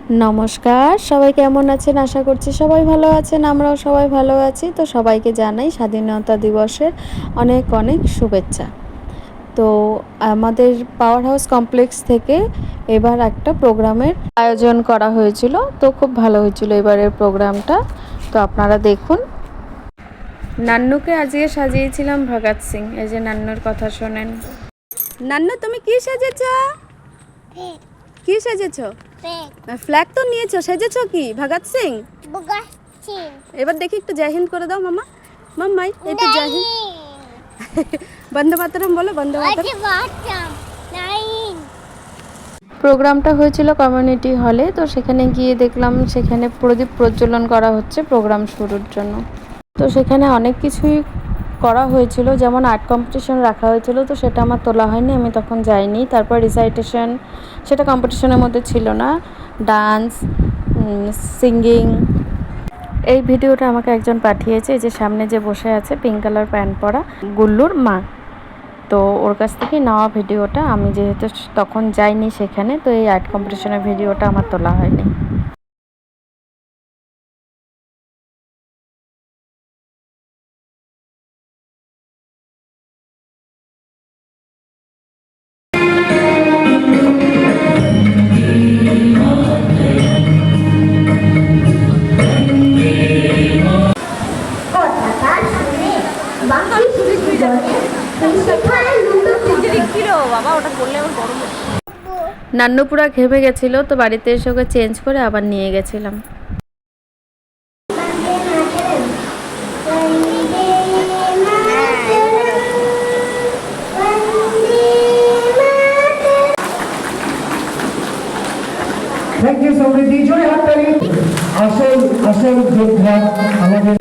নমস্কার, সবাই কেমন আছেন? আশা করছি সবাই ভালো আছেন। আমরাও সবাই ভালো আছি। তো সবাইকে জানাই স্বাধীনতা দিবসের অনেক অনেক শুভেচ্ছা। তো আমাদের পাওয়ার হাউস কমপ্লেক্স থেকে এবার একটা প্রোগ্রামের আয়োজন করা হয়েছিল। তো খুব ভালো হয়েছিল এবারের প্রোগ্রামটা। তো আপনারা দেখুন। নান্নুকে আজকে সাজিয়েছিলাম ভগৎ সিং। এই যে নান্নুর কথা শোনেন। নান্নু, তুমি কি সেজেছ? কি সেজেছ? ফ্ল্যাগ তো নিয়েছো, সেজেছো কি ভগৎ সিং? এবার দেখি একটু জয় হিন্দ করে দাও মামা। মাম্মাই একটু জয় হিন্দ। বন্দে মাতরম বলো, বন্দে মাতরম। প্রোগ্রামটা হয়েছিল কমিউনিটি হলে। তো সেখানে গিয়ে দেখলাম সেখানে প্রদীপ প্রজ্বলন করা হচ্ছে প্রোগ্রাম শুরুর জন্য। তো সেখানে অনেক কিছুই করা হয়েছিল, যেমন আর্ট কম্পিটিশন রাখা হয়েছিল। তো সেটা আমার তোলা হয়নি, আমি তখন যাইনি। তারপর রিসাইটেশন, সেটা কম্পিটিশনের মধ্যে ছিল না। Dance, singing. এই ভিডিওটা আমাকে একজন পাঠিয়েছে, যে সামনে যে বসে আছে পিঙ্ক কালার প্যান্ট পরা, গুল্লুর মা। তো ওর কাছ থেকে নেওয়া ভিডিওটা। আমি যেহেতু তখন যাইনি সেখানে, তো এই আর্ট কম্পিটিশনের ভিডিওটা আমার তোলা হয়নি। নান্নুপুরা ঘেমে গেছিলো, তো বাড়িতে এসে ওকে চেঞ্জ করে আবার নিয়ে গেছিলাম। থ্যাংক ইউ সমৃদ্ধি, জোরে হাততালি। আসল যোদ্ধা আমাদের।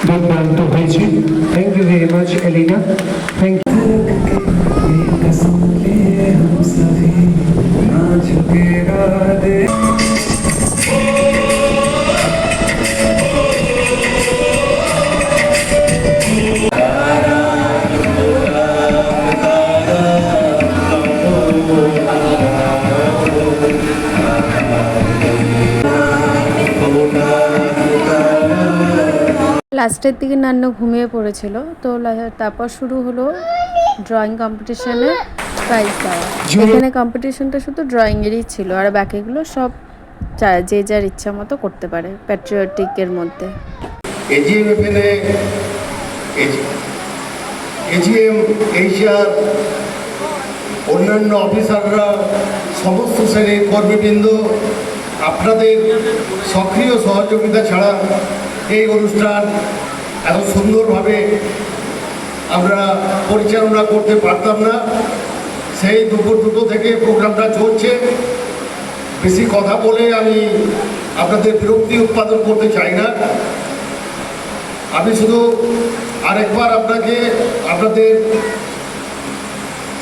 দুর্দান্ত হয়েছে। Thank you very much Elina, thank you. লাস্টের দিকে নান্নু ঘুমিয়ে পড়েছিল। তো তারপর শুরু হলো ড্রয়িং কম্পিটিশনে প্রাইজ দেওয়া। এখানে কম্পিটিশনটা শুধু ড্রয়িংয়েরই ছিল, আর বাকিগুলো সব যে যার ইচ্ছা মতো করতে পারে প্যাট্রিয়টিকের মধ্যে। এজিএম এশিয়ার অন্যান্য অফিসাররা, সমস্ত শ্রেণীর কর্মীবৃন্দ, আপনাদের সক্রিয় সহযোগিতা ছাড়া এই অনুষ্ঠান এত সুন্দরভাবে আমরা পরিচালনা করতে পারতাম না। সেই দুপুর 2টো থেকে প্রোগ্রামটা চলছে। বেশি কথা বলে আমি আপনাদের বিরক্তি উৎপাদন করতে চাই না। আমি শুধু আরেকবার আপনাকে আপনাদের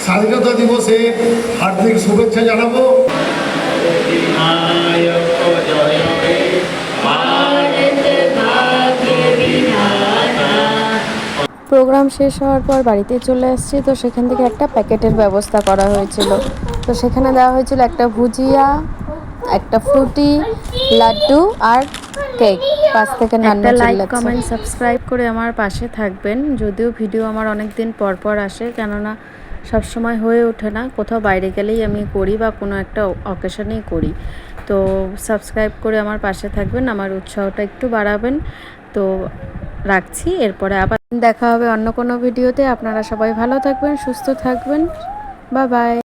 স্বাধীনতা দিবসে হার্দিক শুভেচ্ছা জানাবো। প্রোগ্রাম শেষ হওয়ার পর বাড়িতে চলে আসছি, তো সেখান থেকে একটা প্যাকেটের ব্যবস্থা করা হয়েছিল। তো সেখানে দেওয়া হয়েছিল একটা ভুজিয়া, একটা ফ্রুটি, লাড্ডু আর কেক। পাশ থেকে নান্না চিল্লাচ্ছে। লাইক, কমেন্ট, সাবস্ক্রাইব করে আমার পাশে থাকবেন। যদিও ভিডিও আমার অনেক দিন পর পর আসে, কেননা সবসময় হয়ে ওঠে না, কোথাও বাইরে গেলেই আমি করি বা কোনো একটা অকেশনেই করি। তো সাবস্ক্রাইব করে আমার পাশে থাকবেন, আমার উৎসাহটা একটু বাড়াবেন। তো রাখছি, এরপরে আবার দেখা হবে অন্য কোনো ভিডিওতে। আপনারা সবাই ভালো থাকবেন, সুস্থ থাকবেন। Bye bye.